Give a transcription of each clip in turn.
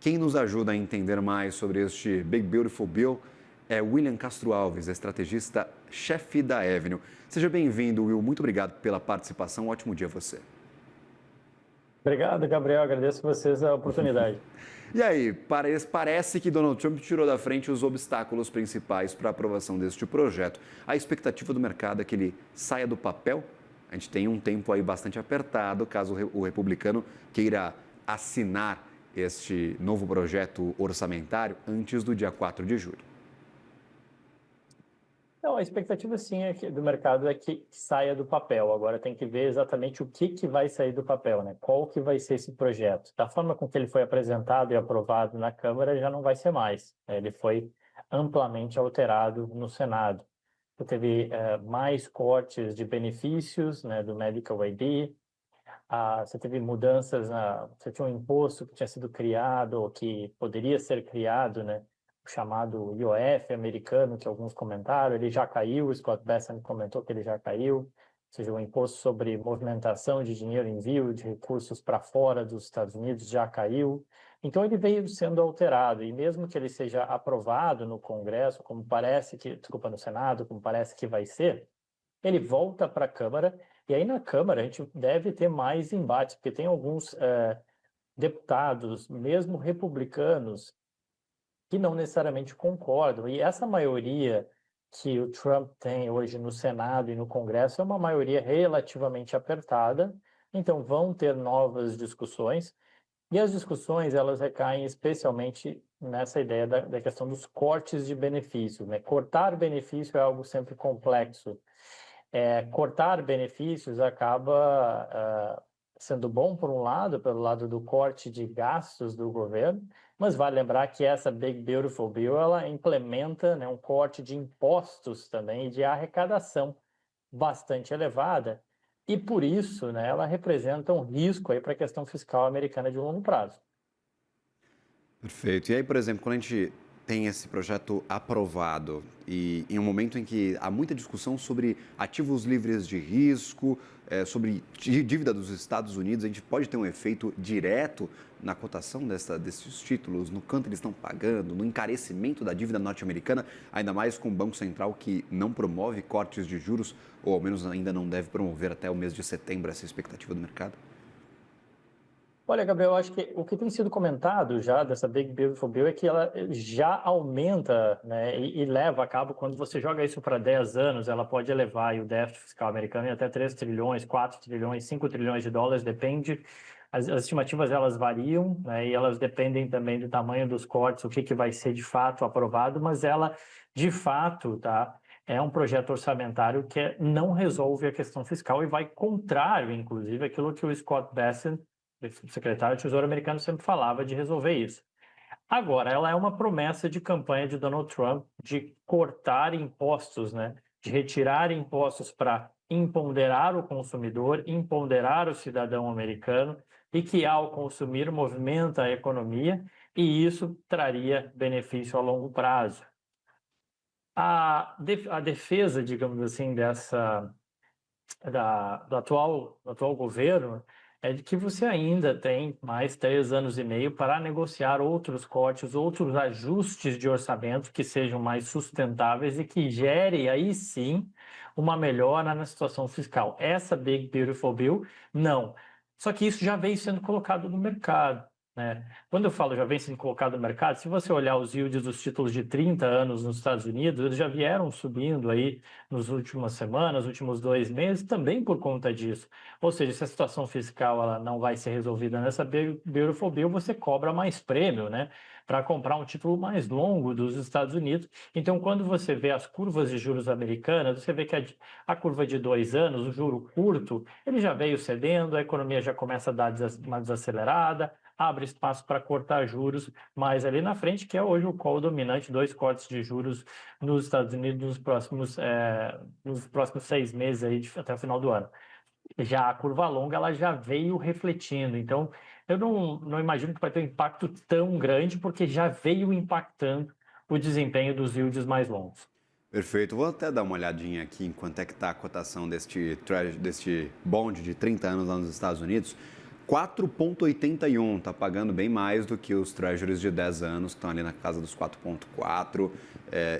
Quem nos ajuda a entender mais sobre este Big Beautiful Bill é William Castro Alves, estrategista-chefe da Avenue. Seja bem-vindo, Will. Muito obrigado pela participação. Ótimo dia a você. Obrigado, Gabriel. Agradeço a vocês a oportunidade. E aí, parece que Donald Trump tirou da frente os obstáculos principais para a aprovação deste projeto. A expectativa do mercado é que ele saia do papel. A gente tem um tempo aí bastante apertado, caso o republicano queira assinar este novo projeto orçamentário antes do dia 4 de julho. Não, a expectativa sim do mercado é que saia do papel. Agora tem que ver exatamente o que vai sair do papel, né? Qual que vai ser esse projeto? Da forma com que ele foi apresentado e aprovado na Câmara, já não vai ser mais. Ele foi amplamente alterado no Senado. Teve mais cortes de benefícios, né, do Medical ID. Você teve mudanças, você tinha um imposto que tinha sido criado, ou que poderia ser criado, né? O chamado IOF americano, que alguns comentaram, ele já caiu, o Scott Bessent comentou que ele já caiu, ou seja, o imposto sobre movimentação de dinheiro, envio de recursos para fora dos Estados Unidos já caiu. Então ele veio sendo alterado, e mesmo que ele seja aprovado no Congresso, como parece que, desculpa, no Senado, como parece que vai ser, ele volta para a Câmara, e aí na Câmara a gente deve ter mais embates, porque tem alguns deputados, mesmo republicanos, que não necessariamente concordam. E essa maioria que o Trump tem hoje no Senado e no Congresso é uma maioria relativamente apertada, então vão ter novas discussões, e as discussões elas recaem especialmente nessa ideia da questão dos cortes de benefícios, né? Cortar benefício é algo sempre complexo. Cortar benefícios acaba sendo bom por um lado, pelo lado do corte de gastos do governo, mas vale lembrar que essa Big Beautiful Bill, ela implementa, né, um corte de impostos também e de arrecadação bastante elevada, e por isso, né, ela representa um risco aí para a questão fiscal americana de longo prazo. Perfeito. E aí, por exemplo, quando a gente tem esse projeto aprovado e em um momento em que há muita discussão sobre ativos livres de risco, sobre dívida dos Estados Unidos, a gente pode ter um efeito direto na cotação desses títulos, no quanto eles estão pagando, no encarecimento da dívida norte-americana, ainda mais com o Banco Central que não promove cortes de juros, ou ao menos ainda não deve promover até o mês de setembro essa expectativa do mercado? Olha, Gabriel, eu acho que o que tem sido comentado já dessa Big Beautiful Bill é que ela já aumenta, né, e leva a cabo, quando você joga isso para 10 anos, ela pode elevar aí o déficit fiscal americano em até 3 trilhões, 4 trilhões, 5 trilhões de dólares, depende. As estimativas, elas variam, né, e elas dependem também do tamanho dos cortes, o que vai ser de fato aprovado, mas ela, de fato, tá, é um projeto orçamentário que não resolve a questão fiscal e vai contrário, inclusive, aquilo que o Scott Bessent, o secretário do Tesouro americano, sempre falava de resolver isso. Agora, ela é uma promessa de campanha de Donald Trump de cortar impostos, né? De retirar impostos para empoderar o consumidor, empoderar o cidadão americano e que, ao consumir, movimenta a economia, e isso traria benefício a longo prazo. A defesa, digamos assim, do atual governo é de que você ainda tem mais 3 anos e meio para negociar outros cortes, outros ajustes de orçamento que sejam mais sustentáveis e que gere aí sim uma melhora na situação fiscal. Essa Big Beautiful Bill, não. Só que isso já vem sendo colocado no mercado, né? Quando eu falo já vem sendo colocado no mercado, se você olhar os yields dos títulos de 30 anos nos Estados Unidos, eles já vieram subindo aí nas últimas semanas, nos últimos 2 meses, também por conta disso. Ou seja, se a situação fiscal ela não vai ser resolvida nessa Beautiful Bill, você cobra mais prêmio, né, para comprar um título mais longo dos Estados Unidos. Então, quando você vê as curvas de juros americanas, você vê que a curva de 2 anos, o juro curto, ele já veio cedendo, a economia já começa a dar uma desacelerada, abre espaço para cortar juros mais ali na frente, que é hoje o call dominante, 2 cortes de juros nos Estados Unidos nos próximos 6 meses aí, até o final do ano. Já a curva longa, ela já veio refletindo, então eu não imagino que vai ter um impacto tão grande, porque já veio impactando o desempenho dos yields mais longos. Perfeito. Vou até dar uma olhadinha aqui em quanto é que está a cotação deste bond de 30 anos lá nos Estados Unidos. 4,81, está pagando bem mais do que os treasuries de 10 anos, que estão ali na casa dos 4,4,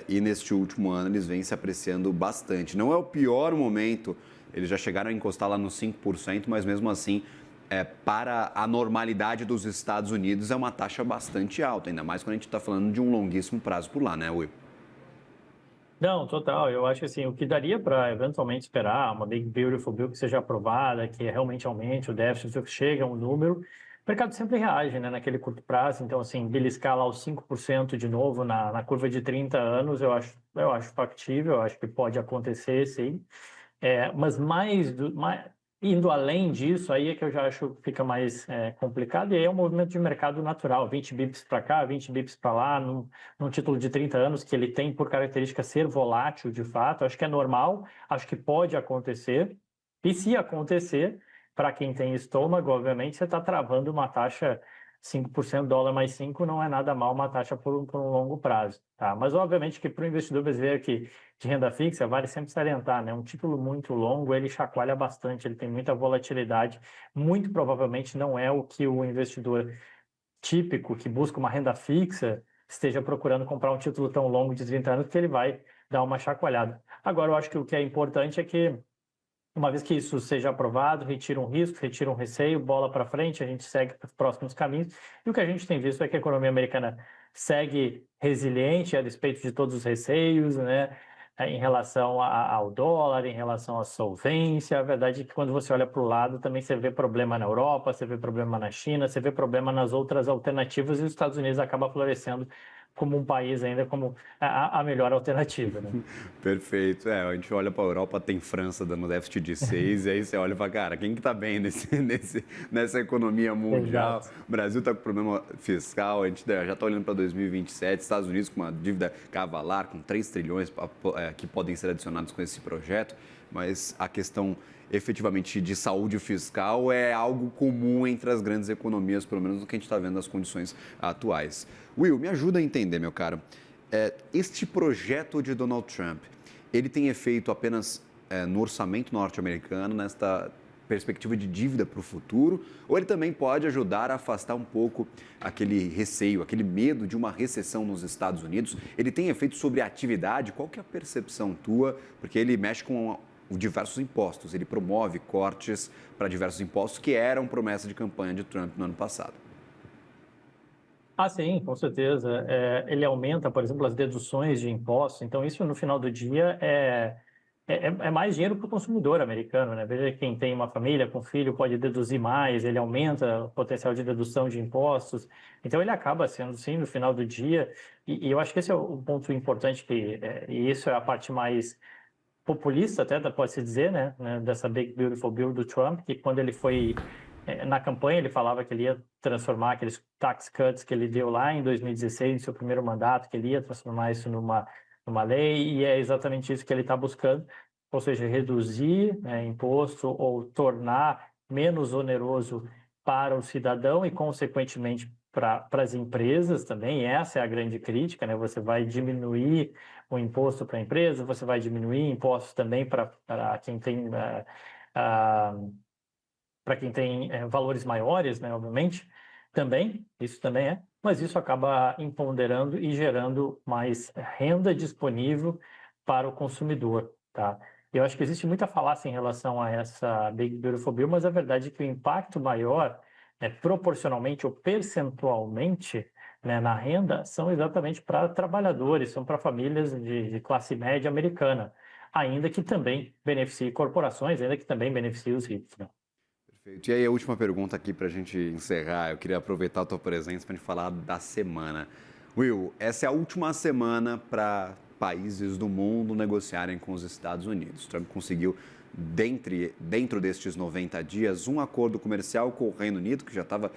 e neste último ano eles vêm se apreciando bastante. Não é o pior momento, eles já chegaram a encostar lá nos 5%, mas mesmo assim, para a normalidade dos Estados Unidos, é uma taxa bastante alta, ainda mais quando a gente está falando de um longuíssimo prazo por lá, né, Will? Não, total. Eu acho que assim, o que daria para eventualmente esperar uma Big Beautiful Bill que seja aprovada, que realmente aumente o déficit, que chega a um número, o mercado sempre reage, né, naquele curto prazo. Então, assim, beliscar lá os 5% de novo na curva de 30 anos, eu acho factível, eu acho que pode acontecer, sim. Mas indo além disso, aí é que eu já acho que fica mais complicado, e aí é um movimento de mercado natural, 20 bips para cá, 20 bips para lá, num título de 30 anos que ele tem por característica ser volátil de fato, acho que é normal, acho que pode acontecer, e se acontecer, para quem tem estômago, obviamente, você está travando uma taxa 5%, dólar mais 5 não é nada mal uma taxa por um longo prazo, tá? Mas obviamente que para o investidor brasileiro que de renda fixa, vale sempre salientar, né? Um título muito longo, ele chacoalha bastante, ele tem muita volatilidade, muito provavelmente não é o que o investidor típico que busca uma renda fixa esteja procurando comprar um título tão longo de 30 anos que ele vai dar uma chacoalhada. Agora, eu acho que o que é importante é que uma vez que isso seja aprovado, retira um risco, retira um receio, bola para frente, a gente segue para os próximos caminhos. E o que a gente tem visto é que a economia americana segue resiliente a despeito de todos os receios, né? Em relação ao dólar, em relação à solvência. A verdade é que quando você olha para o lado, também você vê problema na Europa, você vê problema na China, você vê problema nas outras alternativas, e os Estados Unidos acaba florescendo como um país ainda como a melhor alternativa, né? Perfeito. A gente olha para a Europa, tem França dando déficit de 6, e aí você olha e fala, cara, quem que está bem nessa economia mundial? Exato. O Brasil está com problema fiscal, a gente já está olhando para 2027, Estados Unidos com uma dívida cavalar, com 3 trilhões que podem ser adicionados com esse projeto, mas a questão efetivamente de saúde fiscal é algo comum entre as grandes economias, pelo menos no que a gente está vendo nas condições atuais. Will, me ajuda a entender, meu caro. Este projeto de Donald Trump, ele tem efeito apenas no orçamento norte-americano, nesta perspectiva de dívida para o futuro, ou ele também pode ajudar a afastar um pouco aquele receio, aquele medo de uma recessão nos Estados Unidos? Ele tem efeito sobre a atividade? Qual que é a percepção tua? Porque ele mexe com diversos impostos, ele promove cortes para diversos impostos que eram promessa de campanha de Trump no ano passado. Ah, sim, com certeza. Ele aumenta, por exemplo, as deduções de impostos. Então, isso no final do dia é mais dinheiro para o consumidor americano, né? Veja, quem tem uma família com filho pode deduzir mais, ele aumenta o potencial de dedução de impostos. Então, ele acaba sendo, sim, no final do dia. E eu acho que esse é o ponto importante, e isso é a parte mais populista, até pode-se dizer, né? Dessa Big Beautiful Bill do Trump, que quando ele foi na campanha, ele falava que ele ia transformar aqueles tax cuts que ele deu lá em 2016, em seu primeiro mandato, que ele ia transformar isso numa lei, e é exatamente isso que ele está buscando, ou seja, reduzir, né, imposto ou tornar menos oneroso para o cidadão e, consequentemente, para as empresas também. Essa é a grande crítica, né? Você vai diminuir o imposto para a empresa, você vai diminuir impostos também para quem tem valores maiores, né, obviamente, também, isso também mas isso acaba empoderando e gerando mais renda disponível para o consumidor, tá? Eu acho que existe muita falácia em relação a essa Big Beautiful Bill, mas a verdade é que o impacto maior, proporcionalmente ou percentualmente, né, na renda, são exatamente para trabalhadores, são para famílias de classe média americana, ainda que também beneficie corporações, ainda que também beneficie os ricos, né? Perfeito. E aí, a última pergunta aqui para a gente encerrar. Eu queria aproveitar a tua presença para a gente falar da semana. Will, essa é a última semana para países do mundo negociarem com os Estados Unidos. Trump conseguiu, dentro destes 90 dias, um acordo comercial com o Reino Unido, que já estava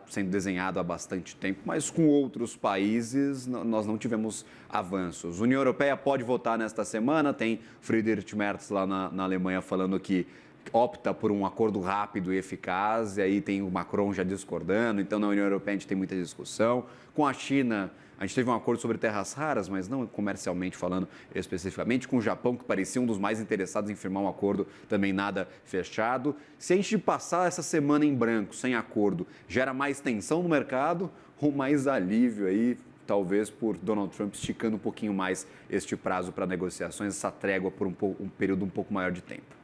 sendo desenhado há bastante tempo, mas com outros países nós não tivemos avanços. A União Europeia pode votar nesta semana, tem Friedrich Merz lá na Alemanha falando que opta por um acordo rápido e eficaz, e aí tem o Macron já discordando, então na União Europeia a gente tem muita discussão. Com a China, a gente teve um acordo sobre terras raras, mas não comercialmente falando especificamente. Com o Japão, que parecia um dos mais interessados em firmar um acordo, também nada fechado. Se a gente passar essa semana em branco, sem acordo, gera mais tensão no mercado ou mais alívio aí, talvez por Donald Trump esticando um pouquinho mais este prazo para negociações, essa trégua por um período um pouco maior de tempo?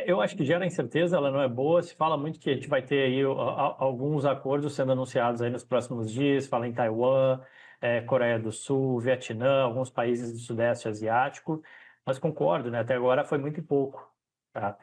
Eu acho que gera incerteza, ela não é boa. Se fala muito que a gente vai ter aí alguns acordos sendo anunciados aí nos próximos dias. Fala em Taiwan, Coreia do Sul, Vietnã, alguns países do Sudeste Asiático. Mas concordo, né? Até agora foi muito pouco, tá?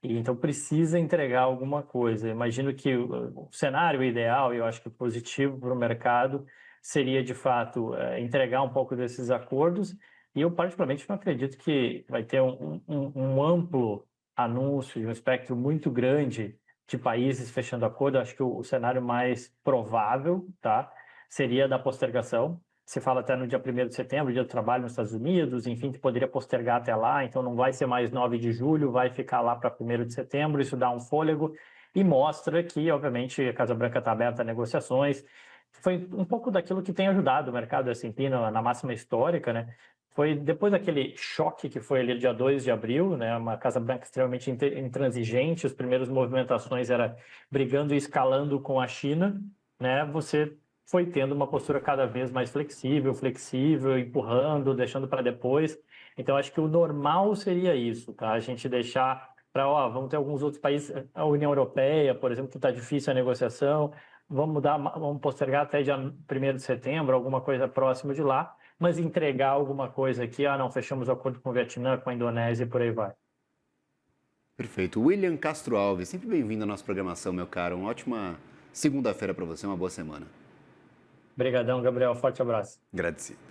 E então precisa entregar alguma coisa. Imagino que o cenário ideal, e eu acho que positivo para o mercado, seria de fato entregar um pouco desses acordos. E eu particularmente não acredito que vai ter um amplo anúncio de um espectro muito grande de países fechando acordo. Acho que o cenário mais provável, tá, seria da postergação. Se fala até no dia 1º de setembro, dia do trabalho nos Estados Unidos, enfim, que poderia postergar até lá, então não vai ser mais 9 de julho, vai ficar lá para 1º de setembro, isso dá um fôlego e mostra que, obviamente, a Casa Branca está aberta a negociações. Foi um pouco daquilo que tem ajudado o mercado S&P na máxima histórica, né? Foi depois daquele choque que foi ali dia 2 de abril, né? Uma Casa Branca extremamente intransigente, as primeiras movimentações era brigando e escalando com a China, né? Você foi tendo uma postura cada vez mais flexível, empurrando, deixando para depois. Então, acho que o normal seria isso, tá? A gente deixar para, vamos ter alguns outros países, a União Europeia, por exemplo, que está difícil a negociação, vamos postergar até dia 1º de setembro, alguma coisa próxima de lá, mas entregar alguma coisa aqui, não, fechamos o acordo com o Vietnã, com a Indonésia e por aí vai. Perfeito. William Castro Alves, sempre bem-vindo à nossa programação, meu caro. Uma ótima segunda-feira para você, uma boa semana. Obrigadão, Gabriel. Forte abraço. Agradecido.